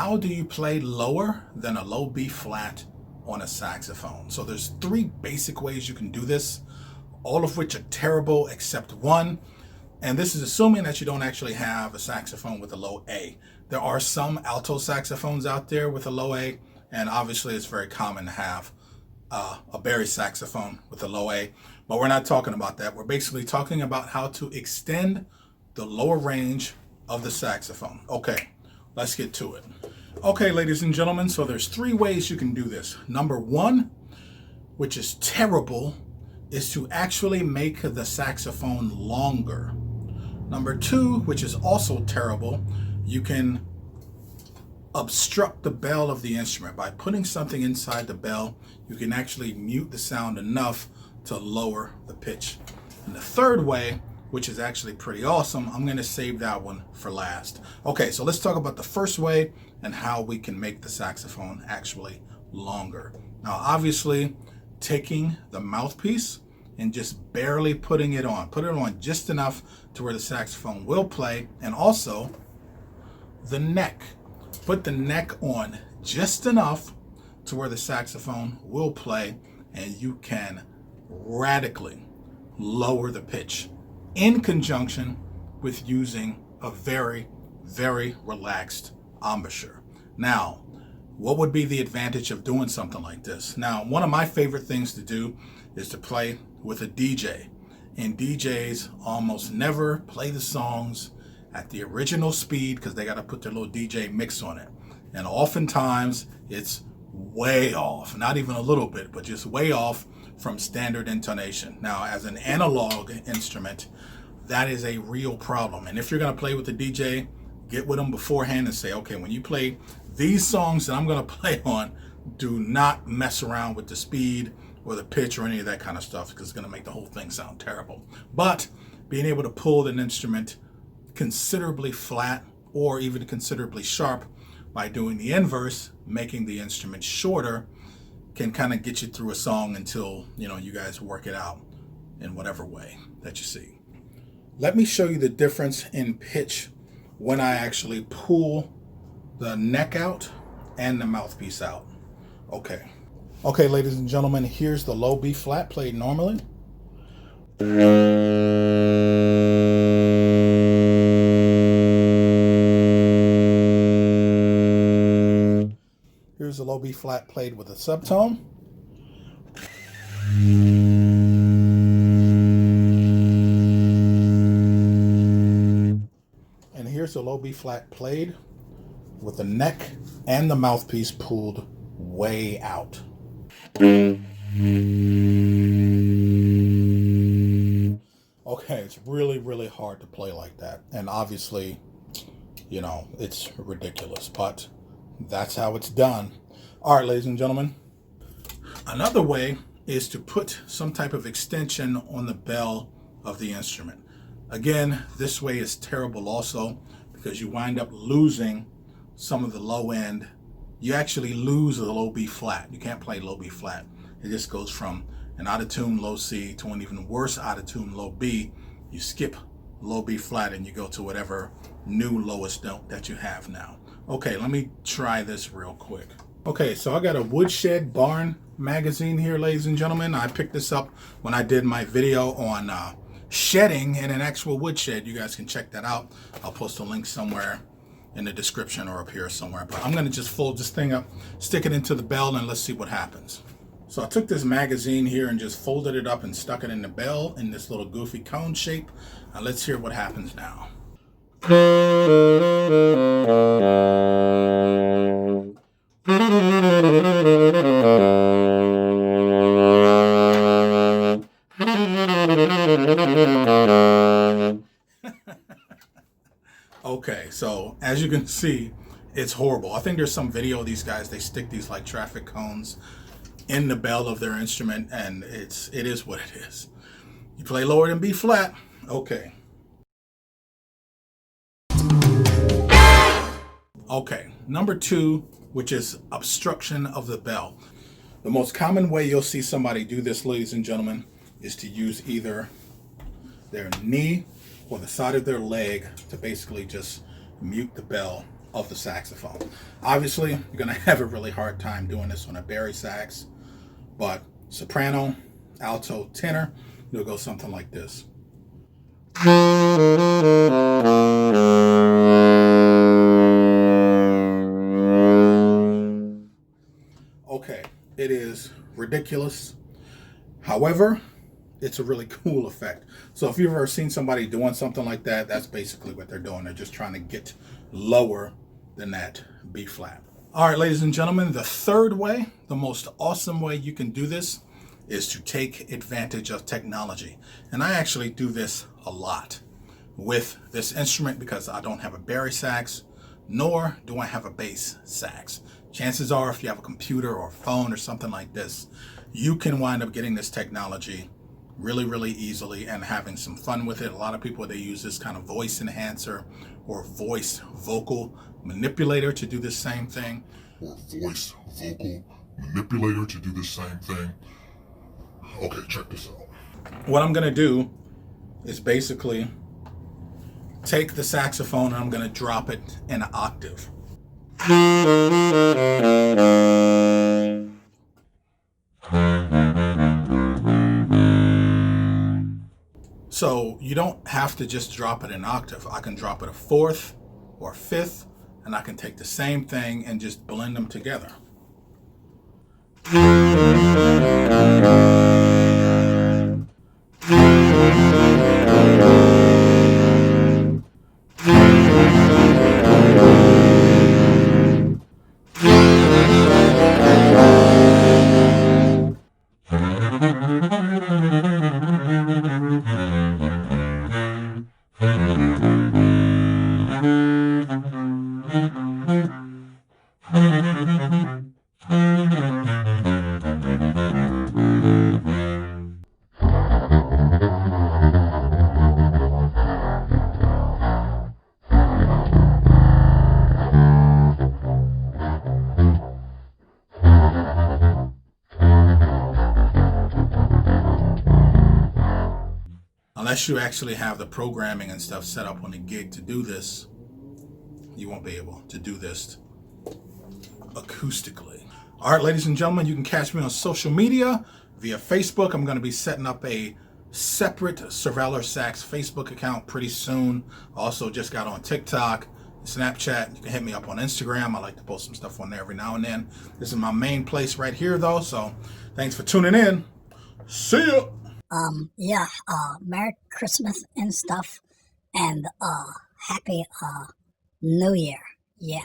how do you play lower than a low B flat on a saxophone? So there's three basic ways you can do this, all of which are terrible except one. And this is assuming that you don't actually have a saxophone with a low A. There are some alto saxophones out there with a low A, and obviously it's very common to have a bari saxophone with a low A, but we're not talking about that. We're basically talking about how to extend the lower range of the saxophone. Okay, let's get to it. Okay, ladies and gentlemen, so there's three ways you can do this. Number one, which is terrible, is to actually make the saxophone longer. Number two, which is also terrible, you can obstruct the bell of the instrument. By putting something inside the bell, you can actually mute the sound enough to lower the pitch. And the third way, which is actually pretty awesome, I'm going to save that one for last. Okay, so let's talk about the first way and how we can make the saxophone actually longer. Now, obviously, taking the mouthpiece and just barely putting it on. Put it on just enough to where the saxophone will play, and also the neck. Put the neck on just enough to where the saxophone will play, and you can radically lower the pitch in conjunction with using a very, very relaxed embouchure. Now, what would be the advantage of doing something like this? Now, one of my favorite things to do is to play with a DJ, and DJs almost never play the songs at the original speed because they got to put their little DJ mix on it, and oftentimes it's way off, not even a little bit, but just way off from standard intonation. Now, as an analog instrument, that is a real problem, and if you're going to play with the DJ, get with them beforehand and say, okay, when you play these songs that I'm going to play on, do not mess around with the speed or the pitch or any of that kind of stuff, because it's going to make the whole thing sound terrible. But being able to pull an instrument considerably flat or even considerably sharp by doing the inverse, making the instrument shorter, can kind of get you through a song until, you guys work it out in whatever way that you see. Let me show you the difference in pitch when I actually pull the neck out and the mouthpiece out. Okay, ladies and gentlemen, here's the low B flat played normally. Here's the low B flat played with a subtone. And here's the low B flat played with the neck and the mouthpiece pulled way out. Okay, it's really, really hard to play like that. And obviously, it's ridiculous, but that's how it's done. All right, ladies and gentlemen. Another way is to put some type of extension on the bell of the instrument. Again, this way is terrible also because you wind up losing some of the low end. You actually lose the low B flat. You can't play low B flat. It just goes from an out of tune low C to an even worse out of tune low B. You skip low B flat and you go to whatever new lowest note that you have now. Okay, let me try this real quick. Okay, so I got a Woodshed Barn magazine here, ladies and gentlemen. I picked this up when I did my video on shedding in an actual woodshed. You guys can check that out. I'll post a link somewhere in the description or up here somewhere. But I'm going to just fold this thing up, stick it into the bell, and let's see what happens. So I took this magazine here and just folded it up and stuck it in the bell in this little goofy cone shape. Now let's hear what happens now. Okay, so as you can see, it's horrible. I think there's some video of these guys, they stick these like traffic cones in the bell of their instrument, and it is what it is. You play lower than B flat. Okay. Okay, number two, which is obstruction of the bell. The most common way you'll see somebody do this, ladies and gentlemen, is to use either their knee or the side of their leg to basically just mute the bell of the saxophone. Obviously, you're going to have a really hard time doing this on a bari sax, but soprano, alto, tenor, you'll go something like this. Okay, it is ridiculous. However, it's a really cool effect. So if you've ever seen somebody doing something like that, that's basically what they're doing. They're just trying to get lower than that B flat. All right, ladies and gentlemen, the third way, the most awesome way you can do this is to take advantage of technology. And I actually do this a lot with this instrument because I don't have a bari sax, nor do I have a bass sax. Chances are, if you have a computer or a phone or something like this, you can wind up getting this technology really, really easily and having some fun with it. A lot of people, they use this kind of voice enhancer or voice vocal manipulator to do the same thing. Okay, check this out. What I'm gonna do is basically take the saxophone and I'm gonna drop it in an octave. So you don't have to just drop it an octave. I can drop it a fourth or fifth, and I can take the same thing and just blend them together. Unless you actually have the programming and stuff set up on the gig to do this, you won't be able to do this acoustically. All right, ladies and gentlemen, you can catch me on social media via Facebook. I'm going to be setting up a separate Sirvalorsax Facebook account pretty soon. Also just got on TikTok, Snapchat. You can hit me up on Instagram. I like to post some stuff on there every now and then. This is my main place right here though, so thanks for tuning in. See ya. Merry Christmas and stuff, and Happy New Year. Yeah.